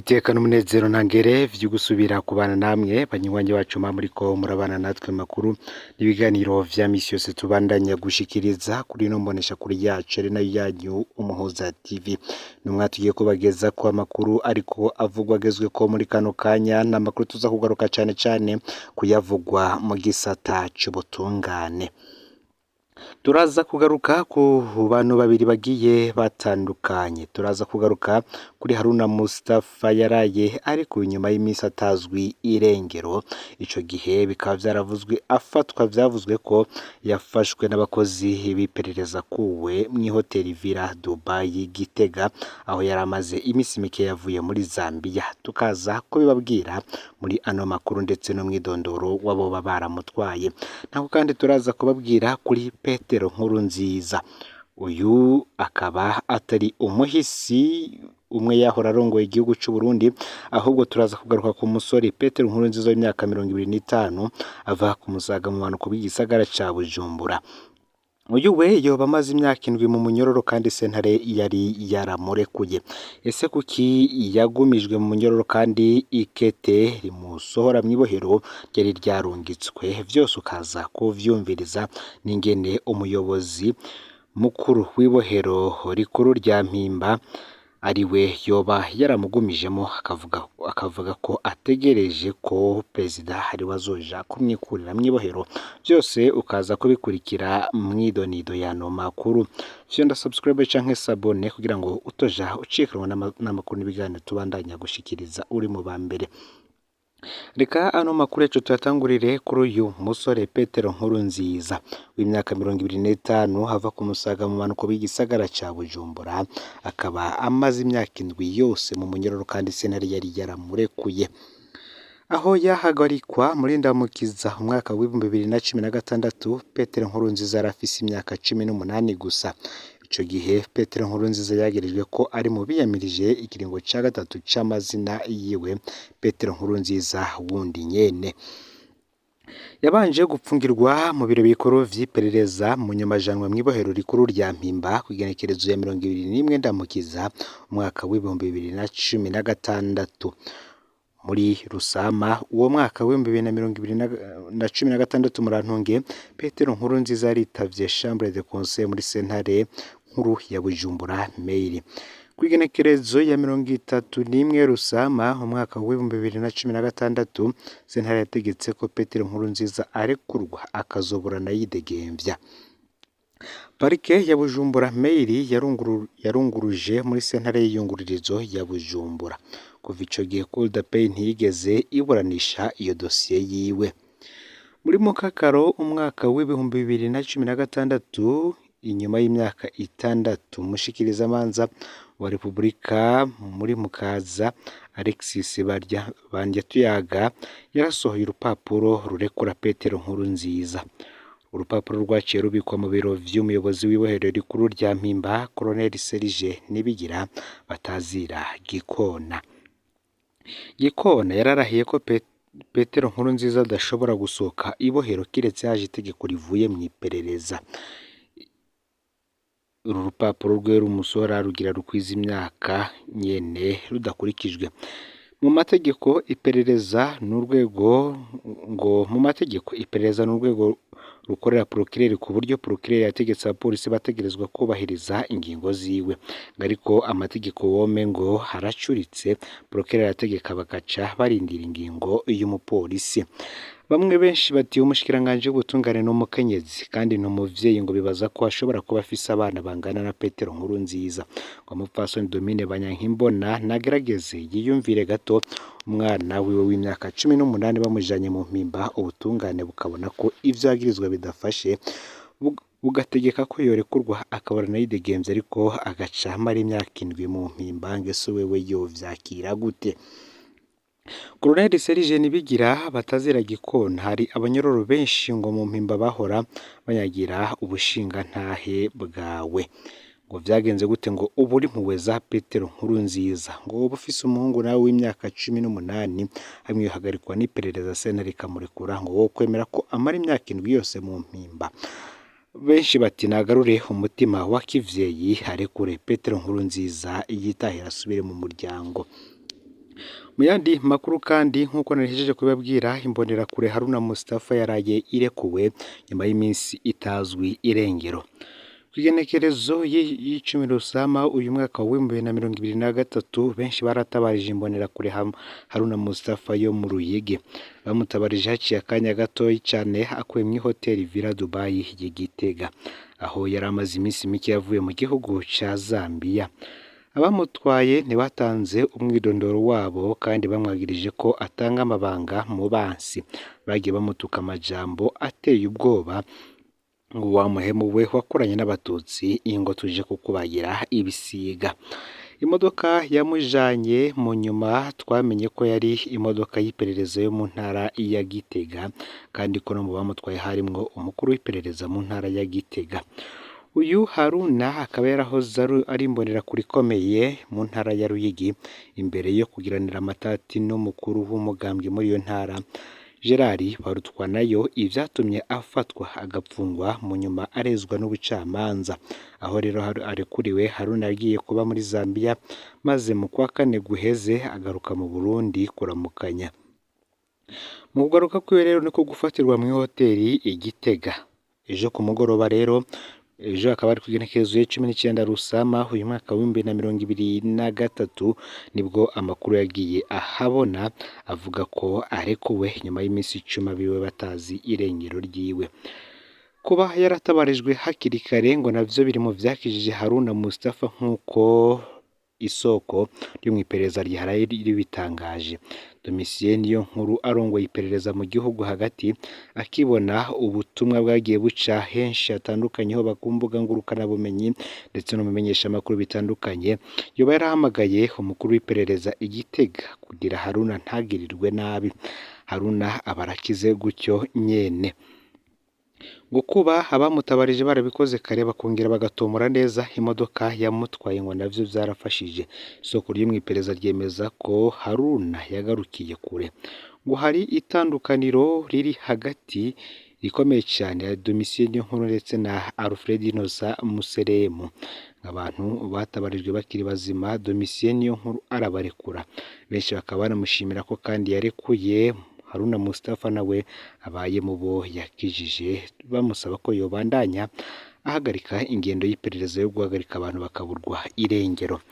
Iteka n'umunezero ntangere vyo gusubira kubana namwe banywanyi bacu muriko murabana natwe makuru n'ibiganiro vya misi yose tubandanya gushikiriza kuri no mbonesha kuri yacu ari nayo yanyu Umuhuza TV. Numwa tugiye kubageza ko amakuru ariko avugwa agezwe ko muri kano kanya n'amakuru tuza kugaruka cane kuyavugwa mu gisata c'ubutungane. Turaza kugaruka ku bantu babiri bagiye batandukanye. Turaza kugaruka kuri Haruna Mustafa yaraye ariko inyuma y'imisi atazwi irengero. Ico gihe bikaba vyaravuzwe afatwa vyavuzwe ko yafashwe n'abakozi b'iperereza kuwe mw'ihoteli Villa Dubai Gitega aho yaramaze imisi mike yavuye muri Zambia. Tukaza kubibabwira muri ano makuru ndetse no mwidondoro wabo baramutwaye. Nako kandi turaza kubabwira kuri Petero Nkurunziza. Uyu akaba atari umuhisi umwe yahora arongoye igihugu c'u Burundi, ahubwo turaza kugaruka ku musore Petero Nkurunziza w'imyaka 25 ava ku Musaga mu manuko bw'igisagara ca Bujumbura. Uyu we yoba amaze imyaka 7 mu munyororo kandi sentare yari yaramurekuye. Ese kuki yagumijwe mu munyororo kandi ikete rimusohora mw'ibohero ryari ryarungitswe? Vyose ukaza kuvyumviriza n'ingene umuyobozi mukuru w'ibohero rikuru rya Mpimba ariwe yoba yaramugumijemo akavuga ko ategereje ko perezida hari wazoja kumwikurira mw'ibohero. Byose ukaza kubikurikira mwidonido yano makuru. Fyonda subscribe canke sabone kugira ngo utoja ucikiranwa n'amakuru n'ibiganiro tubandanya gushikiriza uri mu bambere. Reka ano makuru yacu tuyatangurire kuri uyu musore Petero Nkurunziza w'imyaka 25 hava ku Musaga mu manuko b'igisagara ca Bujumbura, akaba amaze imyaka 7 yose mu munyororo kandi sentare yari yaramurekuye. Aho yahagarikwa muri Ndamukiza umwaka wa 2016, Petero Nkurunziza yarafise imyaka 18 gusa. Ico gihe Petero Nkurunziza yagirijwe ko ari mu biyamirije ikiringo ca gatatu c'amazina yiwe Petero Nkurunziza wundi nyene. Yabanje gupfungirwa mu biro bikuru vy'iperereza mu nyamajanwa mw'ibohero rikuru rya Mpimba kugenekerezo ya 21 Ndamukiza umwaka wa 2016. Muri Rusama uwo mwaka wa 2016 murantunge, Petero Nkurunziza yaritavye Chambre de Conseil muri sentare nkuru ya Bujumbura Mail. Kwigenekerezo ya 31 Rusama umwaka wa 2016, sentare yategetse ko Petero Nkurunziza arekurwa akazoburana yidegemvya. Parike ya Bujumbura Mail yarunguruje muri sentare y'iyungururizo ya Bujumbura. Kuva ico gihe Cour d'appel ntiyigeze iburanisha iyo dosiye yiwe. Muri Mukakaro umwaka wa 2016, inyuma y'imyaka 6, umushikirizamanza wa Republika muri Mukaza Alexis Bandyatuyaga yarasohoye urupapuro rurekura Petero Nkurunziza. Urupapuro rwaciye rubikwa mu biro vy'umuyobozi w'ibohero rikuru rya Mpimba Colonel Serge Nibigira batazira Gikona. Gikona yararahiye ko Petero Nkurunziza adashobora gusohoka ibohero kiretse haje itegeko rivuye mw'iperereza. Uru rupapuro rwe rumusohora rugira rukwiza imyaka nyene rudakurikijwe. Mu mategeko iperereza n'urwego rukorera procureur ku buryo procureur yategetse abapolisi bategerezwa kubahiriza ingingo ziwe. Ariko amategeko wome ngo haracuritse, procureur yategeka bagaca barindira ingingo y'umupolisi. Bamwe benshi bati umushikiranganje w'ubutungane n'umukenyezi kandi n'umuvyeyi ngo bibaza ko ashobora kuba afise abana bangana na Petero Nkurunziza. Kwa mupfasoni Domine Banyankimbona nagerageze yiyumvire gato umwana wiwe w'imyaka 18 bamujanye mu Mpimba, ubutungane bukabona ko ivyo yagirizwa bidafashe bugategeka ko yorekurwa akaburana yidegemvye, ariko agaca amara imyaka 7 mu Mpimba. Ngese wewe yovyakira gute? Colonel Serge Nibigira batazira Gikona hari abanyororo benshi ngo mu Mpimba bahora banyagira ubushinga ntahe bwawe. Ngo vyagenze gute ngo uburi mpuwe za Petero Nkurunziza? Ngo bufise umuhungu nawe w'imyaka 18 hamwe yohagarikwa n'iperereza sentare ikamurekura, ngo wo kwemera ko amara imyaka 7 yose mu Mpimba. Benshi bati nagarure umutima wa kivyeyi arekure Petero Nkurunziza yitahira asubire mu muryango. Mu yandi makuru kandi nk'uko nahejeje kubabwira, imbonerakure Haruna Mustafa yaraye irekuwe nyuma y'iminsi itazwi irengero. Kw'igenekerezo y'icumi Rusama uyu mwaka wa 2023 benshi baratabarije imbonerakure Haruna Mustafa yo mu Ruyigi. Bamutabarije haciye akanya gatoyi cyane akuye mu hoteli Villa Dubai y'i Gitega, aho yari amaze iminsi mike yavuye mu gihugu ca Zambia. Abamutwaye ntibatanze umwidondoro wabo kandi bamwagirije ko atanga amabanga mu bansi. Bagiye bamutuka amajambo ateye ubwoba ngo wamuhemu we wakoranye n'abatutsi ingo tuje kukubagira ibisiga. Imodoka yamujanye mu nyuma twamenye ko yari imodoka y'iperereza yo mu ntara ya Gitega, kandi ko no mu bamutwaye harimwo umukuru w'iperereza mu ntara ya Gitega. Uyu Haruna akaba yarahoze ari imbonerakure ikomeye mu ntara ya Ruyigi imbere yo kugiranira amatati n'umukuru w'umugambwe muri iyo ntara Gerard Barutwanayo, ivyatumye afatwa agapfungwa mu nyuma arezwa n'ubucamanza. Aho rero arekuriwe, Haruna yagiye kuba muri Zambia maze mu kwa kane guheze agaruka mu Burundi kuramukanya. Mu kugaruka kwiwe rero niko gufatirwa mu hoteli Igitega. Ejo ku mugoroba rero akaba ari kw'igenekerezo ya 19 Rusama uyu mwaka wa 2023 nibwo amakuru yagiye ahabona avuga ko arekuwe nyuma y'iminsi 10 biwe batazi irengero ryiwe. Kuba yaratabarijwe hakiri kare ngo navyo biri mu vyakijije Haruna Mustafa nk'uko isoko ryo mu iperereza ryiharaye ribitangaje. Domitien Niyonkuru arongoye iperereza mu gihugu hagati akibona ubutumwa bwagiye buca henshi hatandukanye ho bakumbuga ngurukana bumenyi ndetse no mumenyesha makuru bitandukanye, yoba yarahamagaye umukuru w'iperereza Igitega kugira Haruna ntagirirwe nabi. Haruna abarakize gutyo nyene. Ngo kuba abamutabarije barabikoze kare bakongera bagatomora neza imodoka yamutwaye ngo navyo vyarafashije. Isoko ryo mu iperereza ryemeza ko Haruna yagarukiye kure. Ngo hari itandukaniro riri hagati rikomeye cyane ya Domitien Niyonkuru ndetse na Alfred Innocent Museremu. Abantu batabarijwe bakiri bazima, Domitien Niyonkuru arabarekura. Benshi bakaba banamushimira ko kandi yarekuye Haruna Mustafa nawe abaye mu bo yakijije, bamusaba ko yobandanya ahagarika ingendo y'iperereza yo guhagarika abantu bakaburwa irengero.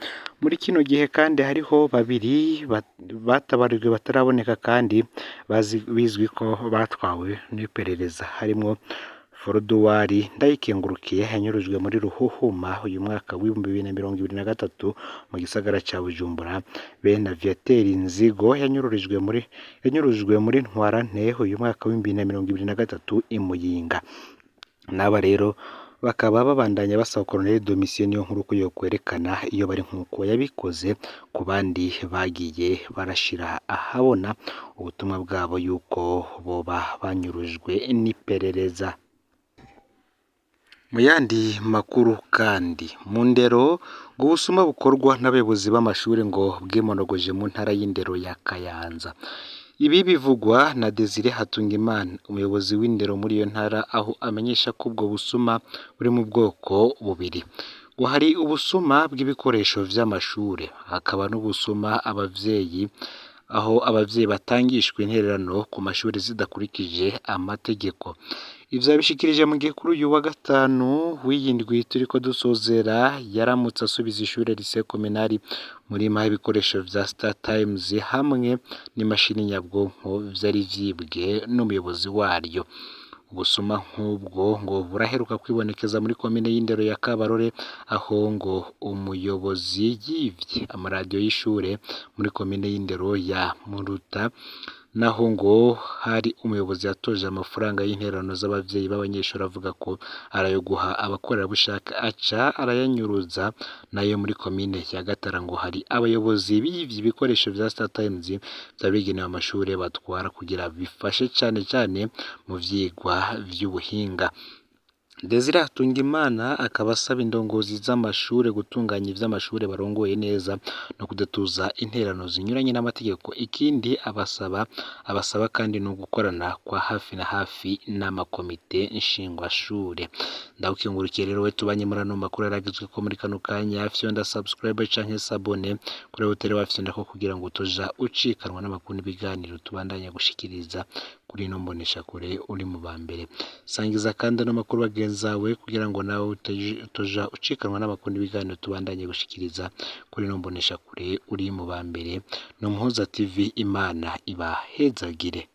Muri kino gihe kandi hariho babiri batabarijwe bataraboneka kandi bizwi ko batwawe n'iperereza, harimo Forodowari Ndayikengurukiye yanyurujwe muri Ruhuhuma uyu mwaka wa 2023 mu gisagara ca Bujumbura, bene Viateur Nzigo yanyurujwe muri Ntwarante uyu mwaka wa 2023 i Muyinga. N'aba rero bakaba babandanya basaba Colonel Domitien Niyonkuru ko yokwerekana iyo bari nk'uko yabikoze ku bandi bagiye barashira ahabona ubutumwa bwabo yuko boba banyurujwe n'iperereza. Mu yandi makuru kandi mu ndero ngo ubusuma bukorwa n'abayobozi b'amashuri ngo bwimonogoje mu ntara y'indero ya Kayanza. Ibi bivugwa na Desire Hatungimana, umuyobozi w'indero muri iyo ntara, aho amenyesha ko ubwo busuma buri mu bwoko bubiri. Ngo hari ubusuma bw'ibikoresho vy'amashure, hakaba n'ubusuma aho abavyeyi batangishwa intererano ku mashuri zidakurikije amategeko. Ivyo yabishikirije mu gihe kuri uyu wa gatanu w'iyindwi turiko dusozera yaramutse asubiza ishure lycée communal muri ibikoresho vya Star Times hamwe n'imashini nyabwonko vyari vyibwe n'umuyobozi waryo. Ubusuma nk'ubwo ngo buraheruka kwibonekeza muri komine y'indero ya Kabarore, aho ngo umuyobozi yivye amaradiyo y'ishure muri komine y'indero ya Muruta, naho ngo hari umuyobozi yatoje amafaranga y'interano z'abavyeyi b'abanyeshuri avuga ko arayo guha abakorerabushake aca arayanyuruza. Nayo muri komine ya Gatara ngo hari abayobozi b'ivyo ibikoresho vya Star Times vyabigenewe amashure batwara kugira bifashe cane cane mu vyigwa vy'ubuhinga. Desire Hatungimana akaba asaba indongozi z'amashure gutunganya ivy'amashure barongoye neza no kudatuza interano zinyuranye n'amategeko. Ikindi abasaba kandi no gukorana kwa hafi na hafi n'amakomite nshingwashure. Ndawukengurukiye rero we tubanye muri ano makuru yaragizwe ko muri kano kanya fyonda subscribe canke sabone kuri hotel wafyonda ko kugira ngo utoja ucikanwa n'amakuru n'ibiganiro tubandanya gushikiriza kuri no mbonesha kure uri mu bambere. Sangiza kandi ano makuru bagenzawe kugira ngo nawe utoja ucikanwa n'amakuru n'ibiganiro tubandanye gushikiriza kuri no mbonesha kure uri mu bambere. No Muhuza TV, Imana ibahezagire.